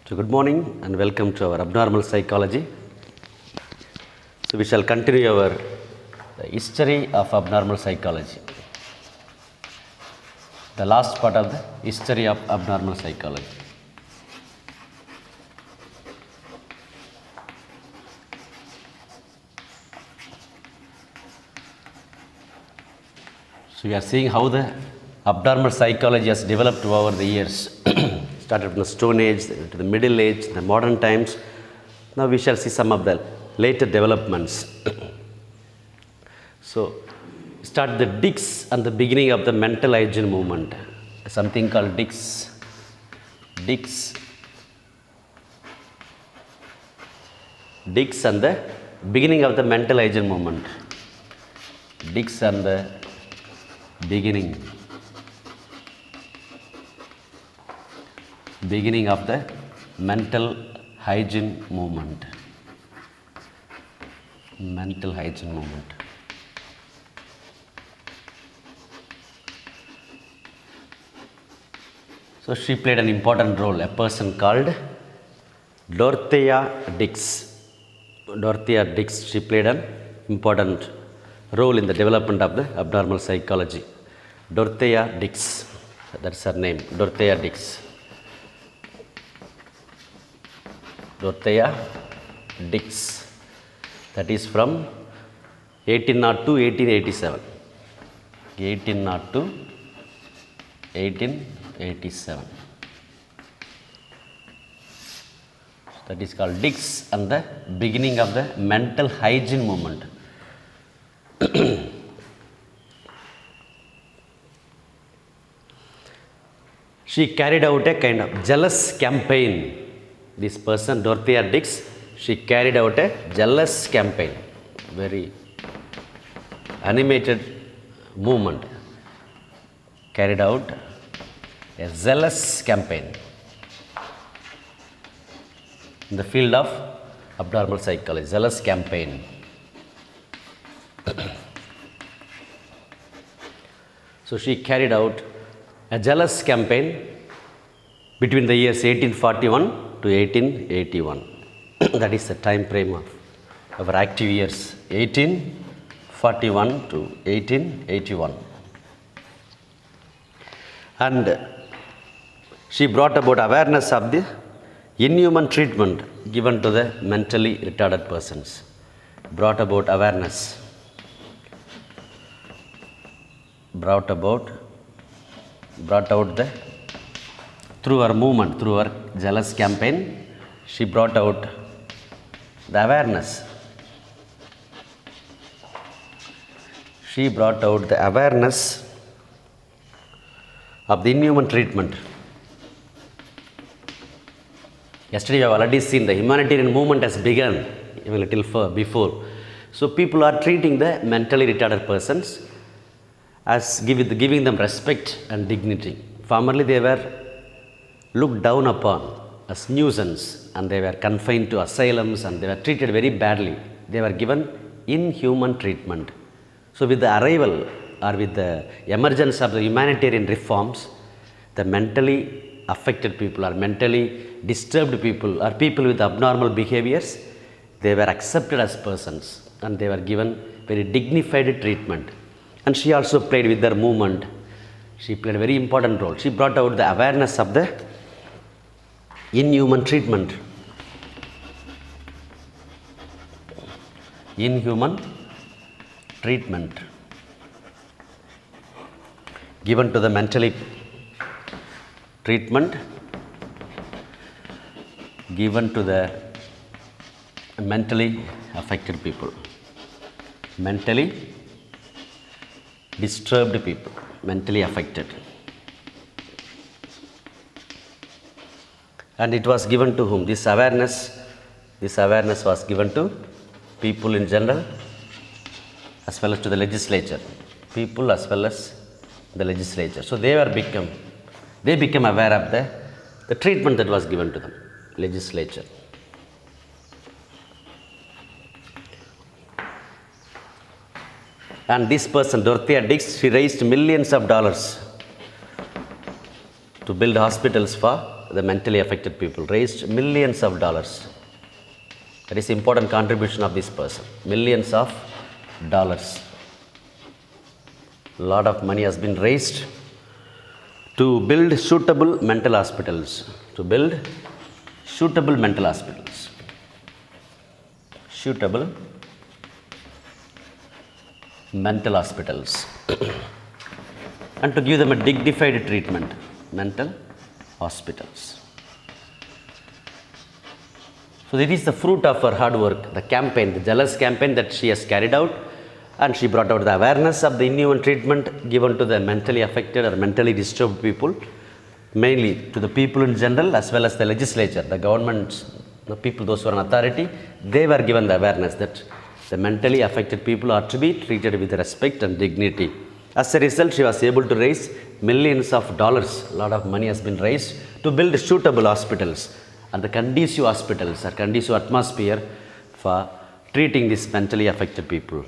So good morning and welcome to our abnormal psychology. So we shall continue our history of abnormal psychology. The last part of the history of abnormal psychology. So we are seeing how the abnormal psychology has developed over the years. Started from the Stone Age to the Middle Age, the modern times. Now we shall see some of the later developments. So start the Dix and the beginning of the mental hygiene movement. Something called Dix and the beginning of the mental hygiene movement. Dix and the beginning of the mental hygiene movement. So she played an important role, a person called Dorothea Dix. She played an important role in the development of the abnormal psychology. Dorothea Dix, that's her name, Dorothea Dix. That is from 1802 to 1887. 1802 to 1887. That is called Dix and the beginning of the mental hygiene movement. She carried out a kind of jealous campaign. This person, Dorothea Dix, she carried out a jealous campaign, very animated movement, carried out a zealous campaign in the field of abnormal psychology, zealous campaign. So she carried out a jealous campaign between the years 1841 to 1881. That is the time frame of our active years, 1841 to 1881. And she brought about awareness of the inhuman treatment given to the mentally retarded persons. Brought out the through her movement, through her jealous campaign, she brought out the awareness. She brought out the awareness of the inhuman treatment. Yesterday we have already seen the humanitarian movement has begun even a little before. So people are treating the mentally retarded persons as giving them respect and dignity. Formerly they were looked down upon as nuisance and they were confined to asylums and they were treated very badly. They were given inhuman treatment. So with the arrival or with the emergence of the humanitarian reforms, the mentally affected people or mentally disturbed people or people with abnormal behaviors, they were accepted as persons and they were given very dignified treatment. And she also played with their movement. She played a very important role. She brought out the awareness of the inhuman treatment. Given to the mentally affected people, mentally disturbed people, mentally affected. And it was given to whom? This awareness was given to people in general as well as to the legislature. People as well as the legislature. So they became aware of the treatment that was given to them, legislature. And this person, Dorothea Dix, she raised millions of dollars to build hospitals for the mentally affected people, raised millions of dollars. That is important contribution of this person. Millions of dollars. A lot of money has been raised to build suitable mental hospitals. To build suitable mental hospitals. Suitable mental hospitals. And to give them a dignified treatment. Mental hospitals. So it is the fruit of her hard work, the campaign, the jealous campaign that she has carried out, and she brought out the awareness of the inhuman treatment given to the mentally affected or mentally disturbed people, mainly to the people in general as well as the legislature, the governments, the people, those who are in authority. They were given the awareness that the mentally affected people are to be treated with respect and dignity. As a result, she was able to raise millions of dollars, a lot of money has been raised to build suitable hospitals and the conducive hospitals or conducive atmosphere for treating these mentally affected people.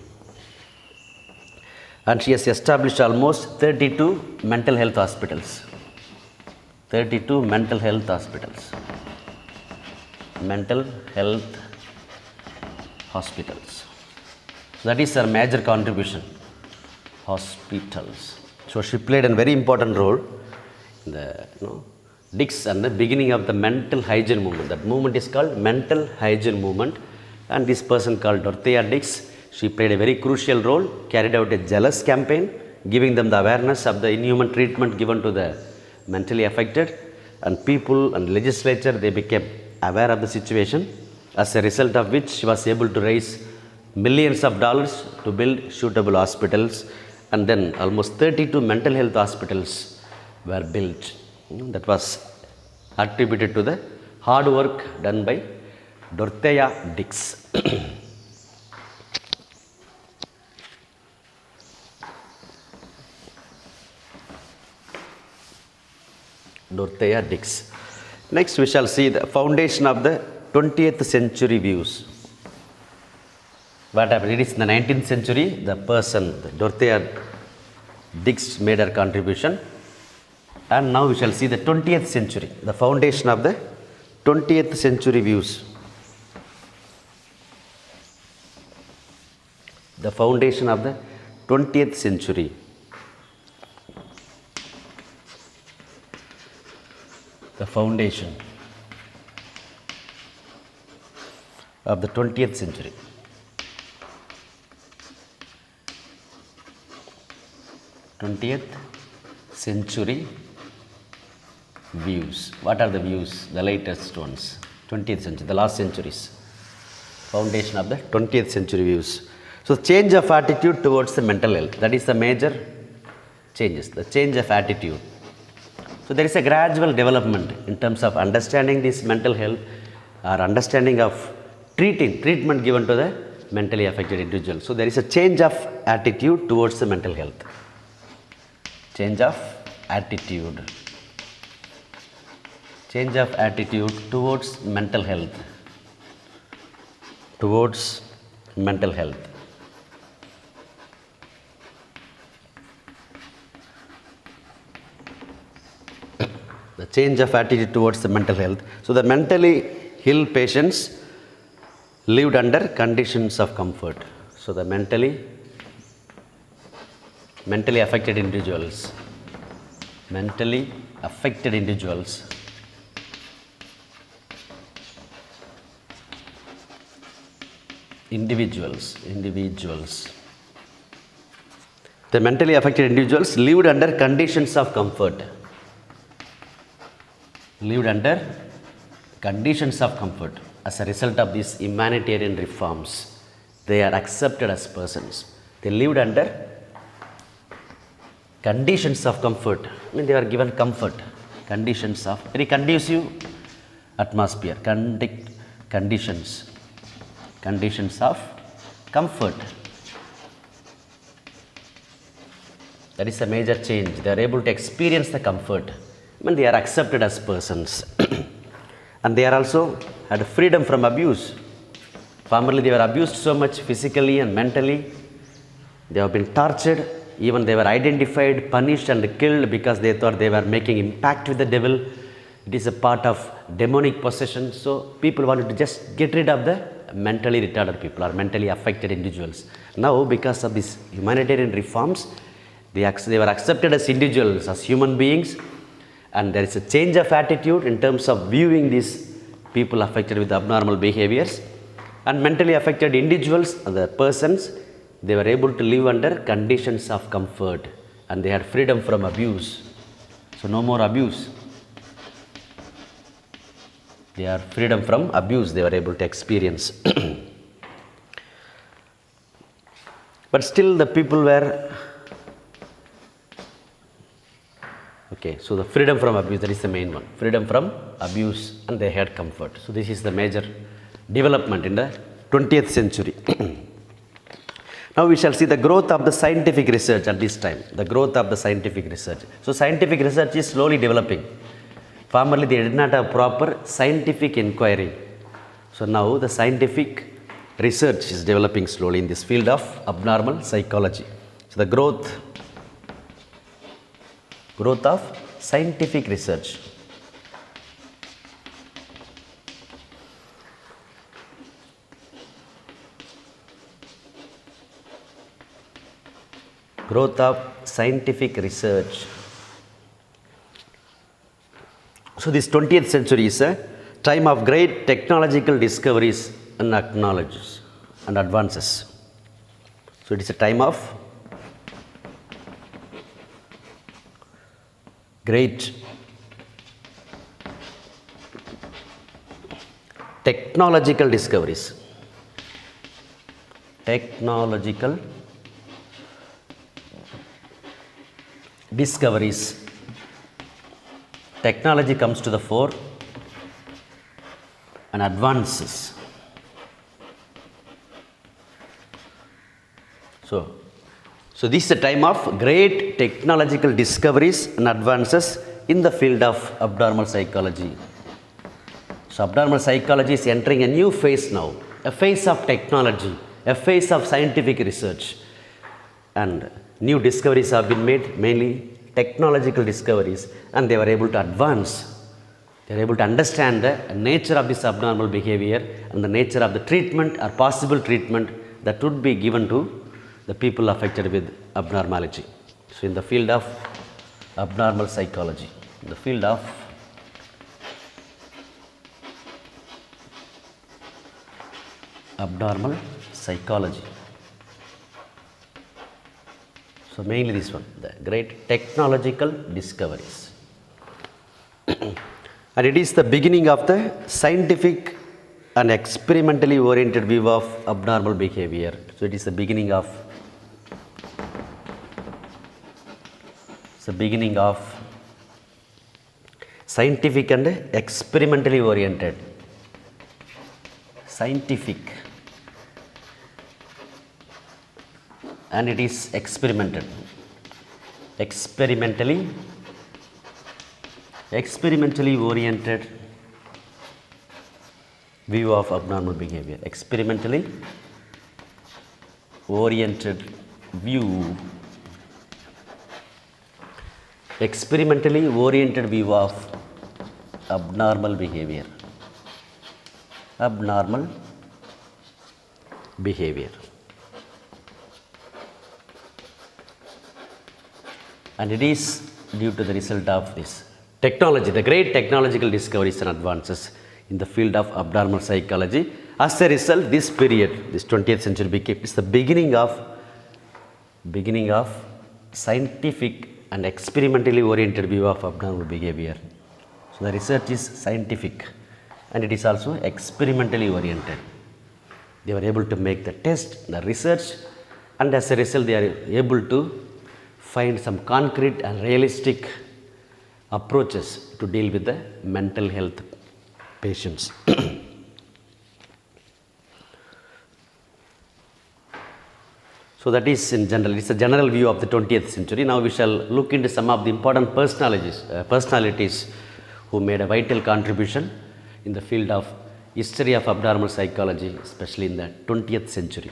And she has established almost 32 mental health hospitals. 32 mental health hospitals. Mental health hospitals. That is her major contribution. Hospitals. So she played a very important role in the Dix and the beginning of the mental hygiene movement. That movement is called mental hygiene movement, and this person called Dorothea Dix, she played a very crucial role, carried out a jealous campaign, giving them the awareness of the inhuman treatment given to the mentally affected, and people and legislature, they became aware of the situation, as a result of which she was able to raise millions of dollars to build suitable hospitals, and then almost 32 mental health hospitals were built. That was attributed to the hard work done by Dorothea Dix. Dorothea Dix. Next, we shall see the foundation of the 20th century views. What happened? It is in the 19th century, the person, Dorothea Dix, made her contribution. And now we shall see the 20th century, the foundation of the 20th century views. The foundation of the 20th century. The foundation of the 20th century. 20th century views. What are the views? The latest ones. 20th century, the last centuries. Foundation of the 20th century views. So, change of attitude towards the mental health. That is the major changes. The change of attitude. So, there is a gradual development in terms of understanding this mental health or understanding of treatment given to the mentally affected individual. So, there is a change of attitude towards the mental health. Change of attitude. Change of attitude towards mental health. Towards mental health. The change of attitude towards the mental health. So, the mentally ill patients lived under conditions of comfort. So, the mentally affected individuals, the mentally affected individuals lived under conditions of comfort. As a result of these humanitarian reforms, they are accepted as persons. They lived under conditions of comfort. I mean, they were given comfort, conditions of very conducive atmosphere, conditions of comfort. That is a major change. They are able to experience the comfort when they are accepted as persons. And they are also had freedom from abuse. Formerly, they were abused so much physically and mentally. They have been tortured. Even they were identified, punished and killed because they thought they were making impact with the devil. It is a part of demonic possession. So people wanted to just get rid of the mentally retarded people or mentally affected individuals. Now, because of these humanitarian reforms, they were accepted as individuals, as human beings, and there is a change of attitude in terms of viewing these people affected with abnormal behaviors. And mentally affected individuals, the persons, they were able to live under conditions of comfort, and they had freedom from abuse. So no more abuse. They are freedom from abuse they were able to experience. But still the people were, okay, so the freedom from abuse, that is the main one. Freedom from abuse, and they had comfort. So this is the major development in the 20th century. Now we shall see the growth of the scientific research at this time. The growth of the scientific research. So scientific research is slowly developing. Formerly they did not have proper scientific inquiry. So now the scientific research is developing slowly in this field of abnormal psychology. So the growth of scientific research. Growth of scientific research. So this 20th century is a time of great technological discoveries and acknowledges and advances. So it is a time of great technological discoveries. Technological discoveries. Technology comes to the fore and advances. So this is a time of great technological discoveries and advances in the field of abnormal psychology. So abnormal psychology is entering a new phase now, a phase of technology, a phase of scientific research, and new discoveries have been made, mainly technological discoveries, and they were able to advance. They are able to understand the nature of this abnormal behavior and the nature of the treatment or possible treatment that would be given to the people affected with abnormality. So in the field of abnormal psychology, in the field of abnormal psychology. So mainly this one, the great technological discoveries. And it is the beginning of the scientific and experimentally oriented view of abnormal behavior. So it is the beginning of scientific and experimentally oriented. Scientific and it is experimented. Experimentally oriented view of abnormal behavior. Experimentally oriented view. Experimentally oriented view of abnormal behavior. Abnormal behavior. And it is due to the result of this technology, the great technological discoveries and advances in the field of abnormal psychology. As a result, this period, this 20th century became is the beginning of scientific and experimentally oriented view of abnormal behavior. So the research is scientific and it is also experimentally oriented. They were able to make the test, the research, and as a result they are able to find some concrete and realistic approaches to deal with the mental health patients. So that is in general, it's a general view of the 20th century. Now we shall look into some of the important personalities who made a vital contribution in the field of history of abnormal psychology, especially in the 20th century.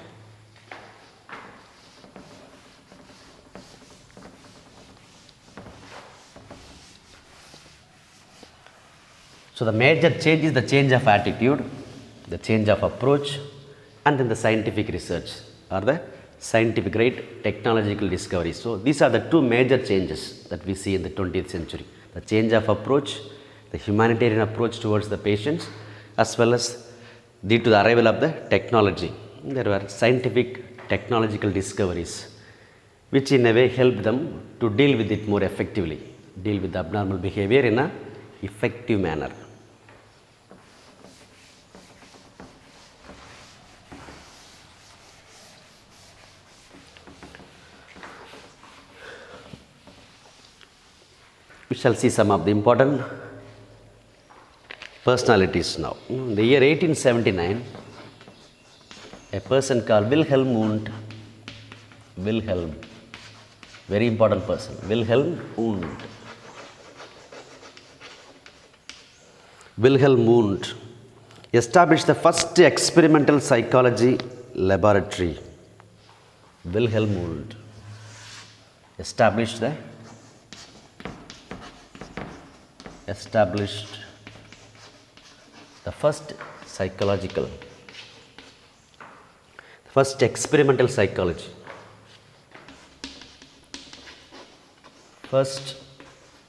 So the major change is the change of attitude, the change of approach, and then the scientific research or the scientific technological discoveries. So these are the two major changes that we see in the 20th century. The change of approach, the humanitarian approach towards the patients, as well as due to the arrival of the technology. There were scientific technological discoveries which in a way helped them to deal with it more effectively, deal with the abnormal behavior in an effective manner. We shall see some of the important personalities now. In the year 1879, a person called Wilhelm Wundt, very important person, Wilhelm Wundt established the first experimental psychology laboratory. Wilhelm Wundt established the first experimental psychology. First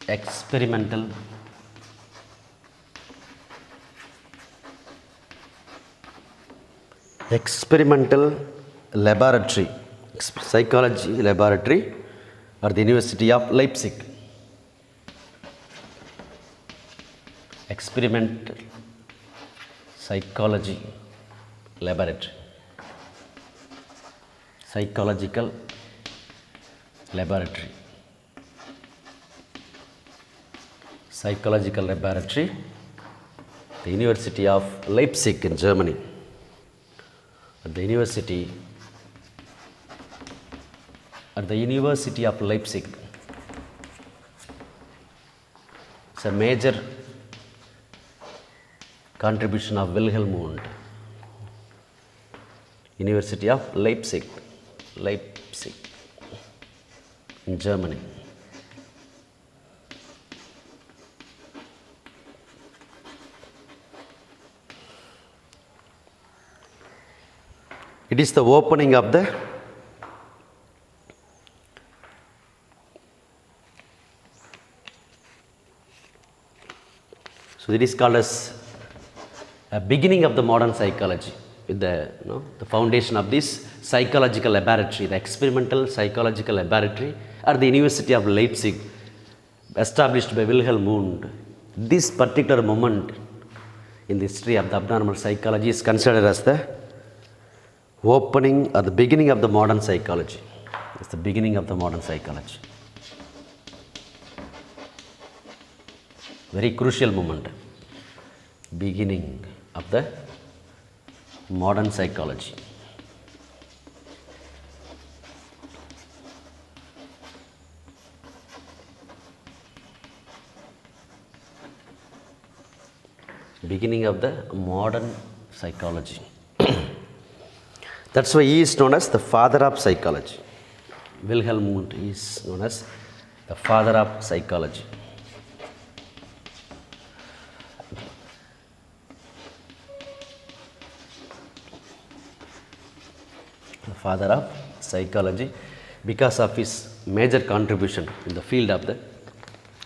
experimental laboratory, psychology laboratory at the University of Leipzig. Experimental psychology laboratory, psychological laboratory, the University of Leipzig in Germany. At the University of Leipzig, it's a major contribution of Wilhelm Wundt. University of Leipzig in Germany. It is the opening of the it is called as a beginning of the modern psychology, with the foundation of this psychological laboratory, the experimental psychological laboratory at the University of Leipzig, established by Wilhelm Wundt. This particular moment in the history of the abnormal psychology is considered as the opening or the beginning of the modern psychology. It's the beginning of the modern psychology. Very crucial moment. Beginning of the modern psychology. Beginning of the modern psychology. That's why he is known as the father of psychology. Wilhelm Wundt is known as the father of psychology. The father of psychology, because of his major contribution in the field of the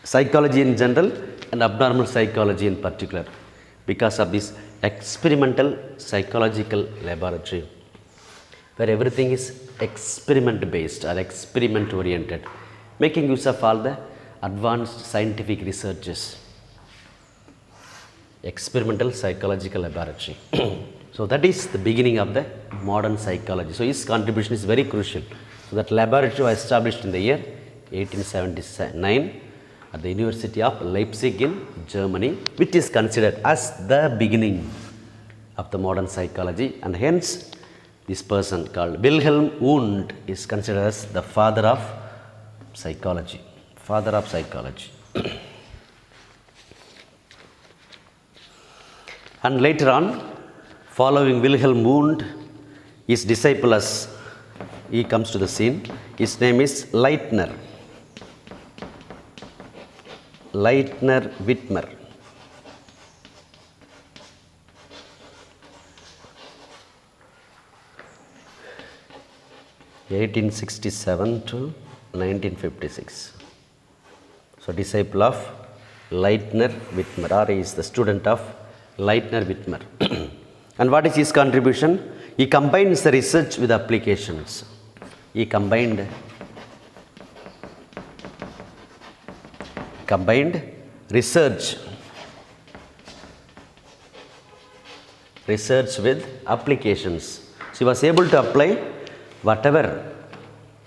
psychology in general and abnormal psychology in particular, because of this experimental psychological laboratory, where everything is experiment based or experiment oriented, making use of all the advanced scientific researches. Experimental psychological laboratory. So that is the beginning of the modern psychology. So his contribution is very crucial. So that laboratory was established in the year 1879 at the University of Leipzig in Germany, which is considered as the beginning of the modern psychology, and hence this person called Wilhelm Wundt is considered as the father of psychology. Father of psychology. And later on, following Wilhelm Wundt, his disciple as he comes to the scene, his name is Leitner Wittmer. 1867 to 1956. So disciple of Leitner Whitmer, or he is the student of Leitner Whitmer. And what is his contribution? He combines the research with applications. He combined research with applications. So he was able to apply whatever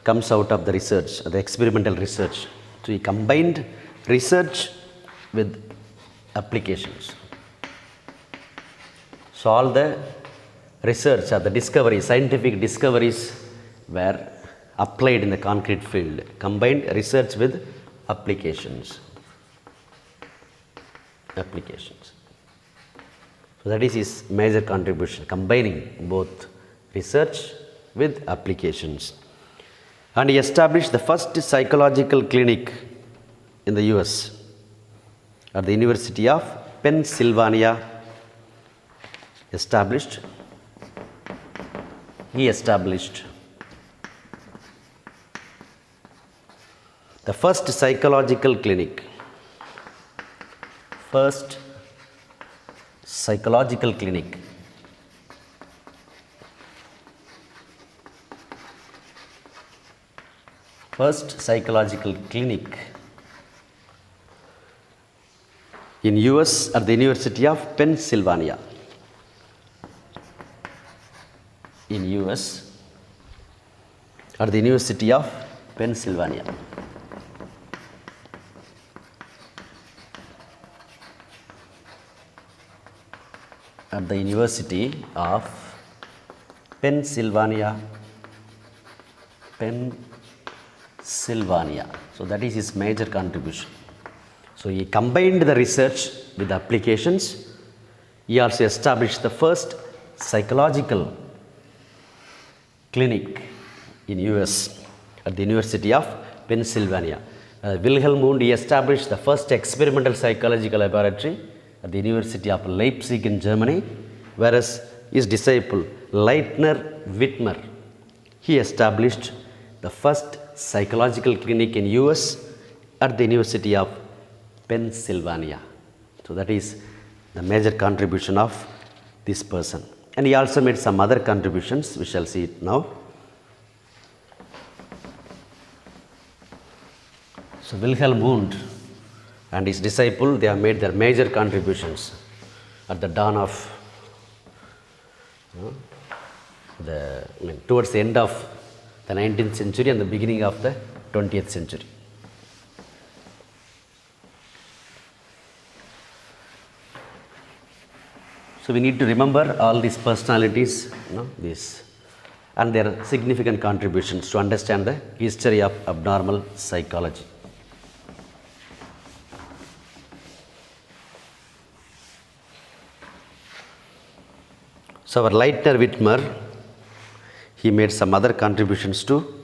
comes out of the research, the experimental research. So he combined research with applications. So all the research or the discoveries, scientific discoveries were applied in the concrete field. Combined research with applications. So that is his major contribution, combining both research with applications. And he established the first psychological clinic in the US at the University of Pennsylvania. He established the first psychological clinic. First psychological clinic. In US at the University of Pennsylvania. In US at the University of Pennsylvania. At the University of Pennsylvania. So that is his major contribution. So he combined the research with the applications. He also established the first psychological clinic in US at the University of Pennsylvania. Wilhelm Wundt, he established the first experimental psychological laboratory at the University of Leipzig in Germany, whereas his disciple Leitner Whitmer, he established the first psychological clinic in US at the University of Pennsylvania. So that is the major contribution of this person. And he also made some other contributions, we shall see it now. So Wilhelm Wundt and his disciple, they have made their major contributions at the dawn of towards the end of the 19th century and the beginning of the 20th century. So we need to remember all these personalities, and their significant contributions to understand the history of abnormal psychology. So our Leitner Whitmer, he made some other contributions too.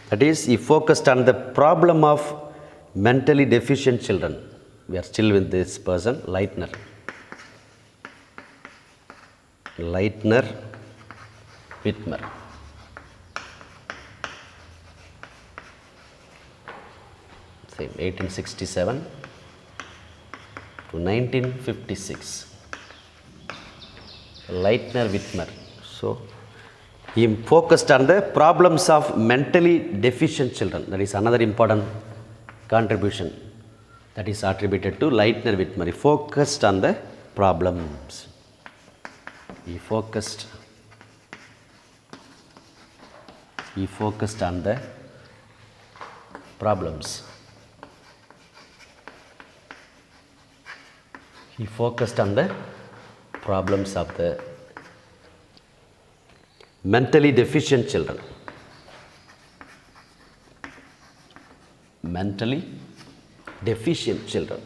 That is, he focused on the problem of mentally deficient children. We are still with this person, Leitner. Leitner Whitmer. Same, 1867 to 1956. Leitner Whitmer. So he focused on the problems of mentally deficient children. That is another important contribution that is attributed to Leitner Whitmer. He focused on the problems. He focused on the problems. He focused on the problems of the mentally deficient children. Mentally deficient children.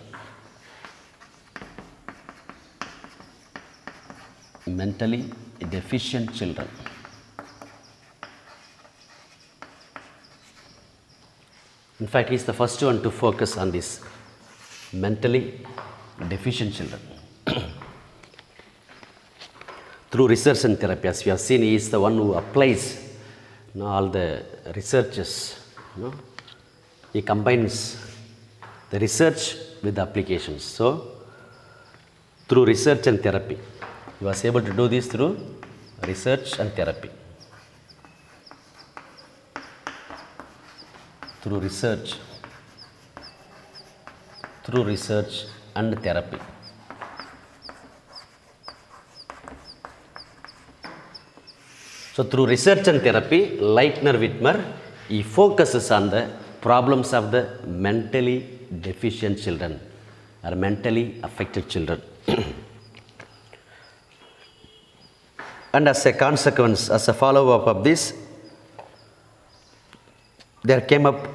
Mentally deficient children. In fact, he is the first one to focus on this mentally deficient children. Through research and therapy, as we have seen, he is the one who applies all the researches, he combines the research with the applications. So, through research and therapy, he was able to do this through research and therapy. Through research and therapy. So, through research and therapy, Leitner Whitmer, he focuses on the problems of the mentally deficient children or mentally affected children. And as a consequence, as a follow-up of this, there came up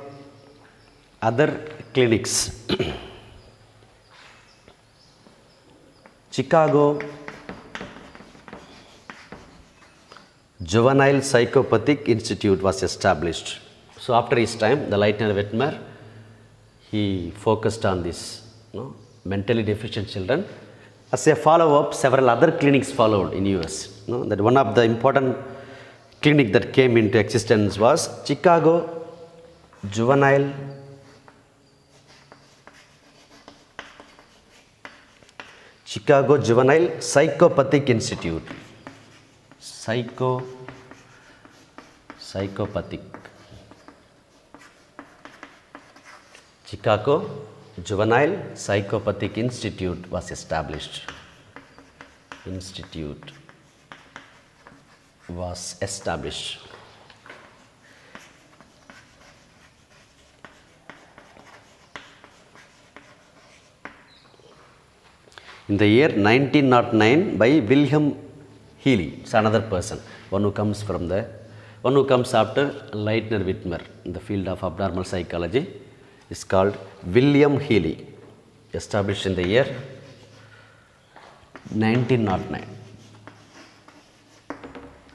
other clinics. Chicago Juvenile Psychopathic Institute was established. So after his time, the Leitner Whitmer, he focused on this, mentally deficient children. As a follow-up, several other clinics followed in US. That one of the important clinic that came into existence was Chicago Juvenile Psychopathic Institute. Psychopathic. Chicago Juvenile Psychopathic Institute was established. In the year 1909 by William Healy. It's another person, one who comes after Leitner Whitmer in the field of abnormal psychology. Is called William Healy, established in the year 1909.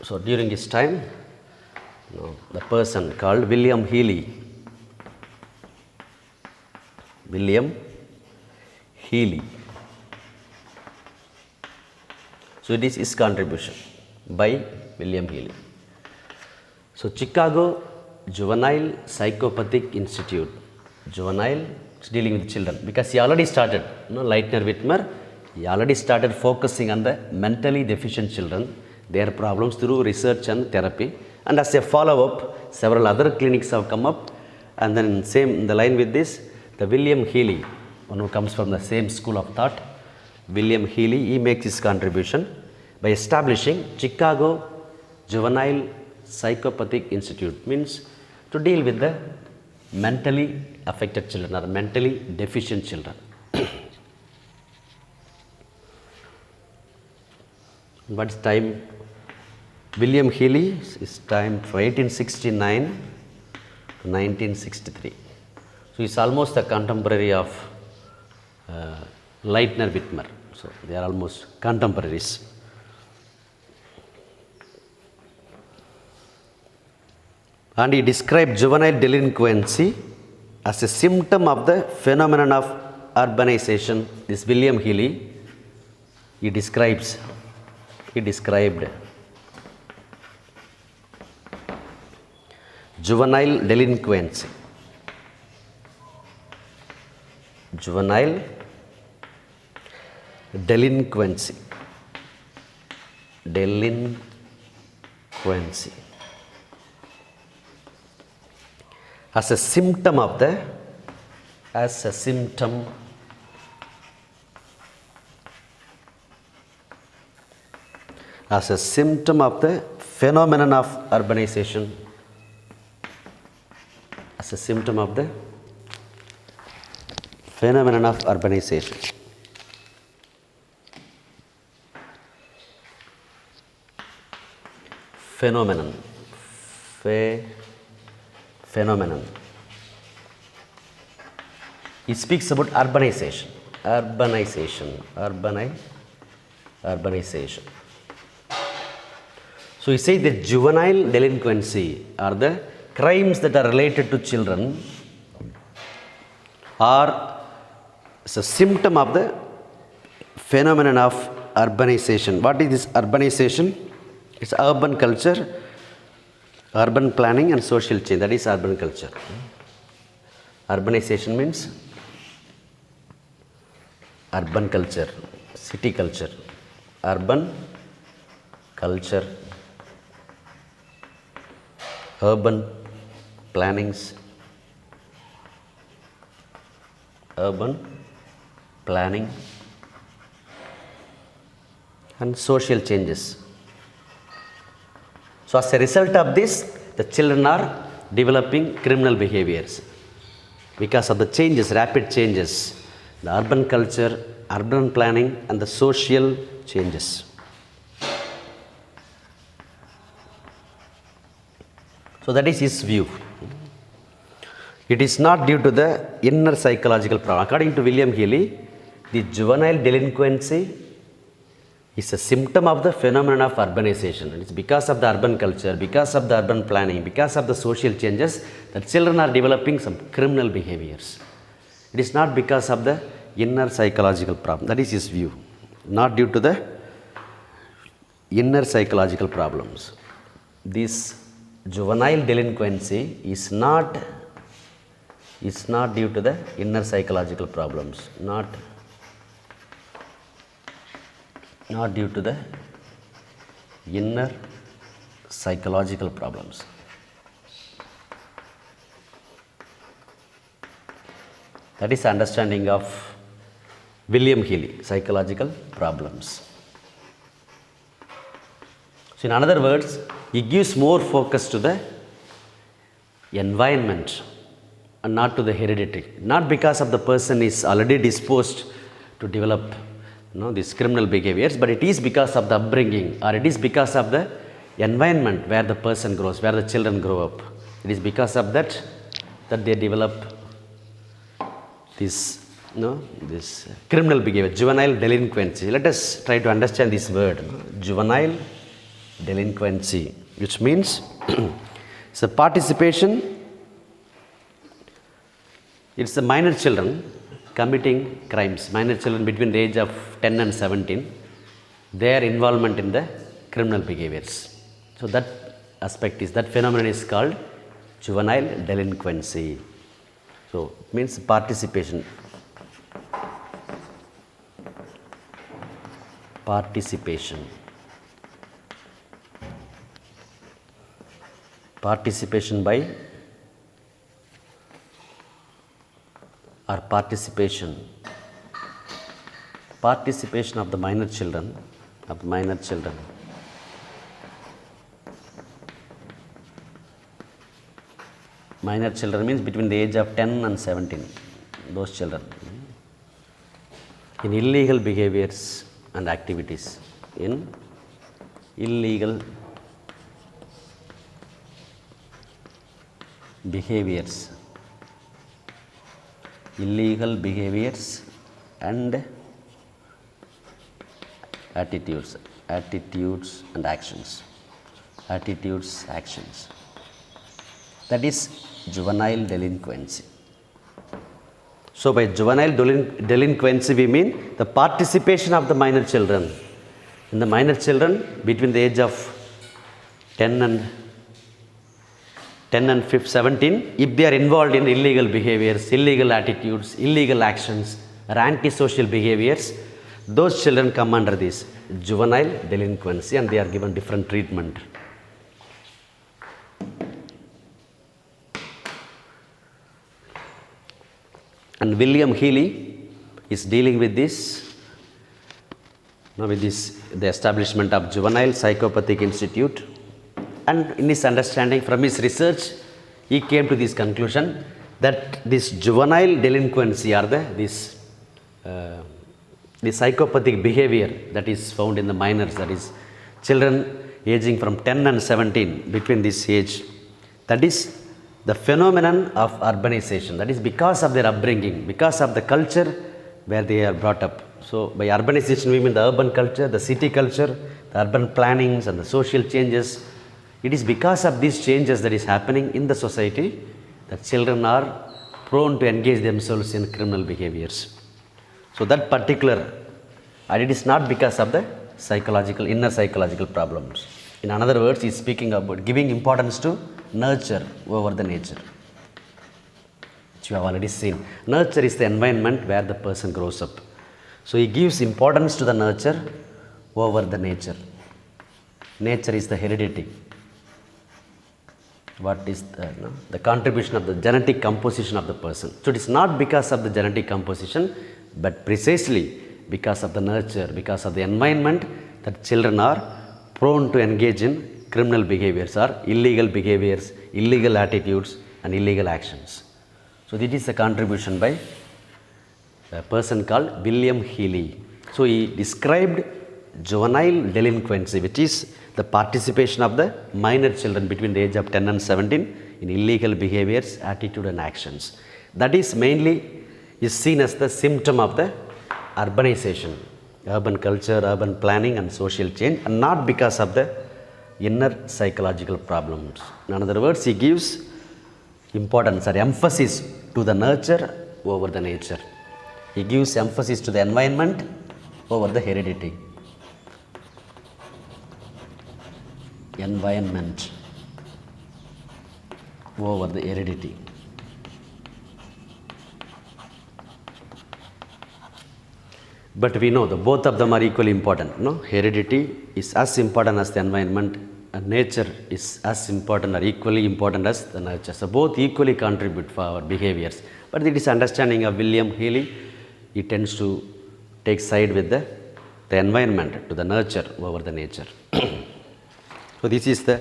So during his time, the person called William Healy. So it is his contribution by William Healy. So Chicago Juvenile Psychopathic Institute. Juvenile is dealing with children, because he already started, Leitner Whitmer, he already started focusing on the mentally deficient children, their problems through research and therapy. And as a follow-up, several other clinics have come up. And then in the line with this, the William Healy, one who comes from the same school of thought, William Healy, he makes his contribution by establishing Chicago Juvenile Psychopathic Institute, means to deal with the mentally affected children or mentally deficient children. What's time? William Healy is time from 1869 to 1963. So he's almost a contemporary of Leitner Whitmer. So they are almost contemporaries. And he described juvenile delinquency as a symptom of the phenomenon of urbanization. This William Healy, he described juvenile delinquency. As a symptom of the phenomenon of urbanization. As a symptom of the phenomenon of urbanization. Phenomenon. He speaks about urbanization. So he says that juvenile delinquency are the crimes that are related to children are a symptom of the phenomenon of urbanization. What is this urbanization? It's urban culture Urban planning and social change, that is urban culture. Urbanization means urban culture, city culture. Urban culture, urban plannings, urban planning and social changes. So as a result of this, the children are developing criminal behaviors because of the changes, rapid changes, the urban culture, urban planning and the social changes. So that is his view. It is not due to the inner psychological problem. According to William Healy, the juvenile delinquency is a symptom of the phenomenon of urbanization. It's because of the urban culture, because of the urban planning, because of the social changes that children are developing some criminal behaviors. It is not because of the inner psychological problem. That is his view. Not due to the inner psychological problems. This juvenile delinquency is not due to the inner psychological problems. Not due to the inner psychological problems. That is understanding of William Healy, psychological problems. So in other words, he gives more focus to the environment and not to the heredity. Not because of the person is already disposed to develop these criminal behaviors, but it is because of the upbringing, or it is because of the environment where the person grows, where the children grow up. It is because of that they develop this criminal behavior, juvenile delinquency. Let us try to understand this word, juvenile delinquency, which means it's a participation. It's the minor children committing crimes, minor children between the age of 10 and 17, their involvement in the criminal behaviors. So that phenomenon is called juvenile delinquency. So it means participation. Participation by or participation of the minor children, minor children means between the age of 10 and 17, those children, in illegal behaviors and activities, in illegal behaviors and attitudes and actions. That is juvenile delinquency. So by juvenile delinquency we mean the participation of the minor children. In the minor children between the age of 10 and 17, if they are involved in illegal behaviors, illegal attitudes, illegal actions, or antisocial behaviors, those children come under this juvenile delinquency and they are given different treatment. And William Healy is dealing with this, the establishment of Juvenile Psychopathic Institute. And in his understanding, from his research, he came to this conclusion that this juvenile delinquency or the psychopathic behavior that is found in the minors, that is children aging from 10 and 17, between this age, that is the phenomenon of urbanization. That is because of their upbringing, because of the culture where they are brought up. So by urbanization we mean the urban culture, the city culture, the urban plannings and the social changes. It is because of these changes that is happening in the society that children are prone to engage themselves in criminal behaviors. So that particular, and it is not because of the inner psychological problems. In another words, he is speaking about giving importance to nurture over the nature, which you have already seen. Nurture is the environment where the person grows up. So he gives importance to the nurture over the nature. Nature is the heredity. What is the contribution of the genetic composition of the person. So it is not because of the genetic composition, but precisely because of the nurture, because of the environment that children are prone to engage in criminal behaviors or illegal behaviors, illegal attitudes and illegal actions. So this is a contribution by a person called William Healy. So he described juvenile delinquency, which is the participation of the minor children between the age of 10 and 17 in illegal behaviors, attitude and actions. That is mainly is seen as the symptom of the urbanization, urban culture, urban planning and social change, and not because of the inner psychological problems. In other words, he gives importance or emphasis to the nurture over the nature. He gives emphasis to the environment over the heredity. Environment over the heredity. But we know that both of them are equally important. No? Heredity is as important as the environment, and nature is as important or equally important as the nurture. So both equally contribute for our behaviors. But it is understanding of William Healy, he tends to take side with the environment, to the nurture over the nature. So this is the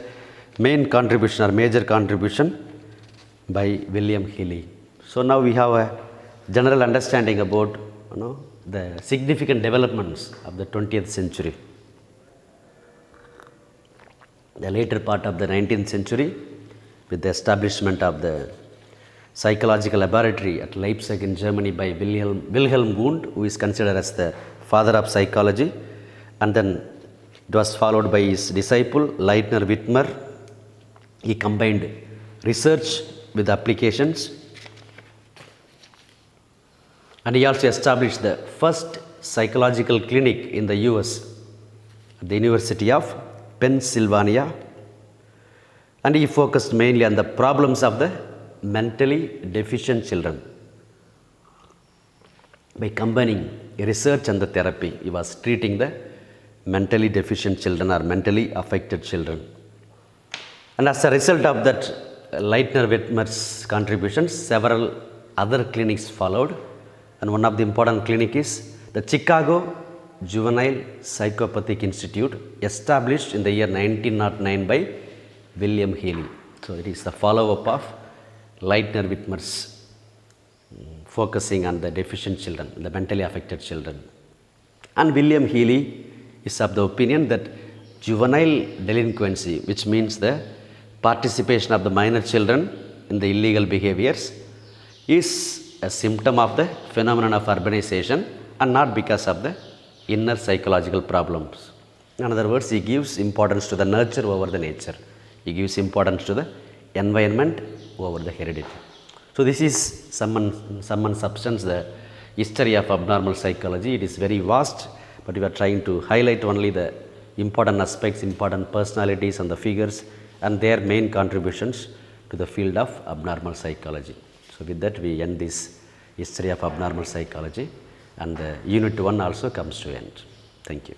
main contribution or major contribution by William Healy. So now we have a general understanding about the significant developments of the 20th century. The later part of the 19th century, with the establishment of the psychological laboratory at Leipzig in Germany by Wilhelm Wundt, who is considered as the father of psychology, and then it was followed by his disciple Leitner Wittmer. He combined research with applications, and he also established the first psychological clinic in the US at the University of Pennsylvania, and he focused mainly on the problems of the mentally deficient children. By combining research and the therapy, he was treating the mentally deficient children or mentally affected children. And as a result of that Leitner Wittmer's contributions, several other clinics followed, and one of the important clinic is the Chicago Juvenile Psychopathic Institute, established in the year 1909 by William Healy. So it is the follow-up of Leitner Wittmer's focusing on the deficient children, the mentally affected children. And William Healy is of the opinion that juvenile delinquency, which means the participation of the minor children in the illegal behaviors, is a symptom of the phenomenon of urbanization and not because of the inner psychological problems. In other words, he gives importance to the nurture over the nature. He gives importance to the environment over the heredity. So this is sum and substance, the history of abnormal psychology. It is very vast, but we are trying to highlight only the important aspects, important personalities and the figures and their main contributions to the field of abnormal psychology. So with that, we end this history of abnormal psychology, and the unit 1 also comes to end. Thank you.